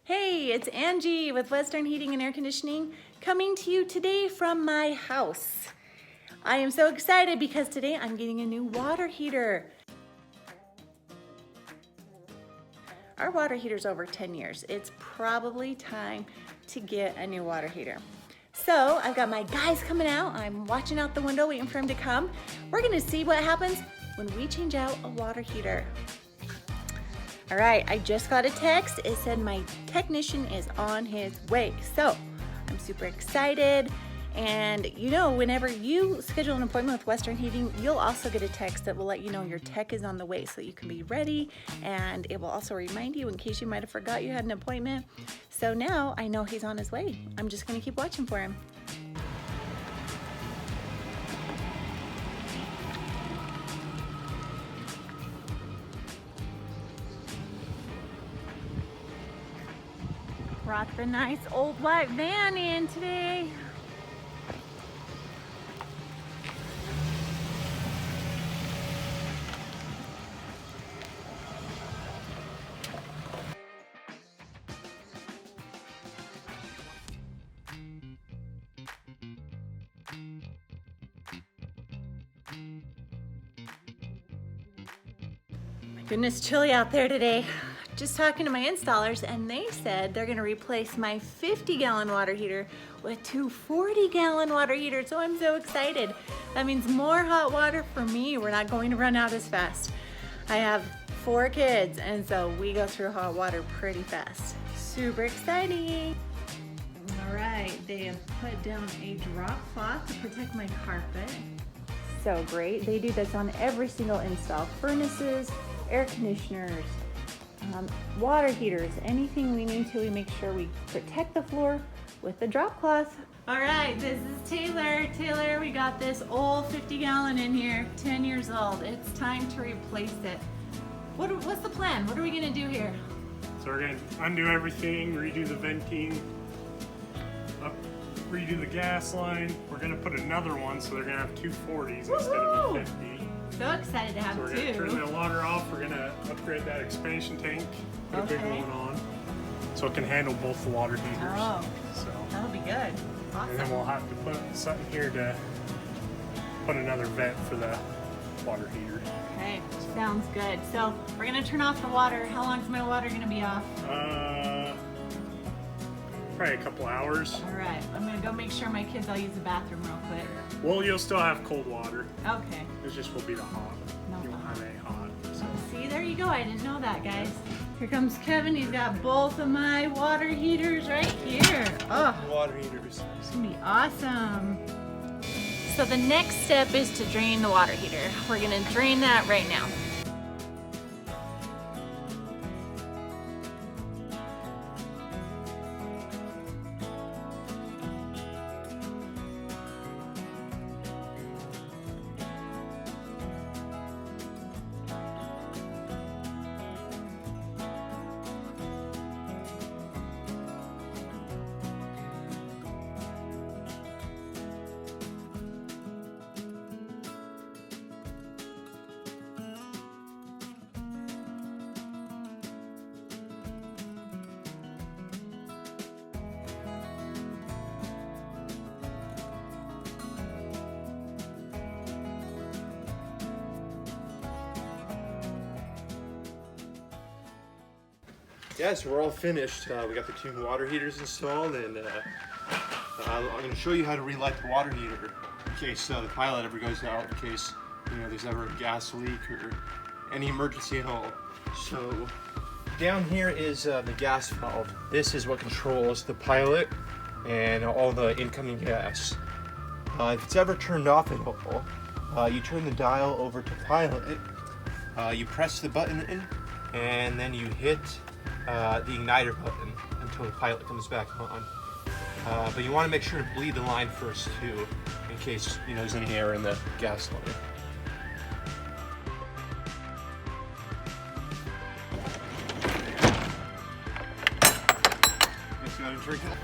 Hey, it's Angie with Western Heating and Air Conditioning coming to you today from my house. I am so excited because today I'm getting a new water heater. Our water heater's over 10 years. It's probably time to get a new water heater. So I've got my guys coming out. I'm watching out the window waiting for him to come. We're gonna see what happens when we change out a water heater. All right, I just got a text. It said my technician is on his way. So I'm super excited. And you know, whenever you schedule an appointment with Western Heating, you'll also get a text that will let you know your tech is on the way so you can be ready. And it will also remind you in case you might have forgot you had an appointment. So now I know he's on his way. I'm just gonna keep watching for him. Brought the nice old white van in today. My goodness, chilly out there today. Just talking to my installers and they said they're gonna replace my 50-gallon water heater with two 40-gallon water heaters. So I'm so excited. That means more hot water for me. We're not going to run out as fast. I have 4 kids and so we go through hot water pretty fast. Super exciting. All right, they have put down a drop cloth to protect my carpet. So great. They do this on every single install. Furnaces, air conditioners, water heaters, anything we need to, we make sure we protect the floor with the drop cloth. All right, this is Taylor. Taylor, we got this old 50-gallon in here, 10 years old. It's time to replace it. What's the plan? What are we gonna do here? So we're gonna undo everything, redo the venting, redo the gas line. We're gonna put another one, so they're gonna have two 40s instead of a 50. So excited to have so we're two. gonna turn the water off. We're gonna upgrade that expansion tank, put a bigger one on, so it can handle both the water heaters. Oh, so that'll be good. Awesome. And then we'll have to put something here to put another vent for the water heater. Okay, sounds good. So we're gonna turn off the water. How long is my water gonna be off? Probably a couple hours. All right, I'm gonna go make sure my kids all use the bathroom real quick. Well, you'll still have cold water. Okay. It just will be the hot. No, you won't have any hot. So. See, there you go. I didn't know that, guys. Here comes Kevin. He's got both of my water heaters right here. Oh, Water heaters. it's gonna be awesome. So the next step is to drain the water heater. We're gonna drain that right now. Yeah, so we're all finished. We got the two water heaters installed, and I'm going to show you how to relight the water heater in case the pilot ever goes out, in case there's ever a gas leak or any emergency at all. So down here is the gas valve. This is what controls the pilot and all the incoming gas. If it's ever turned off at all, you turn the dial over to pilot, you press the button in, and then you hit the igniter button until the pilot comes back on. But you want to make sure to bleed the line first too, in case there's any air in the gas line. Guess you gotta drink it.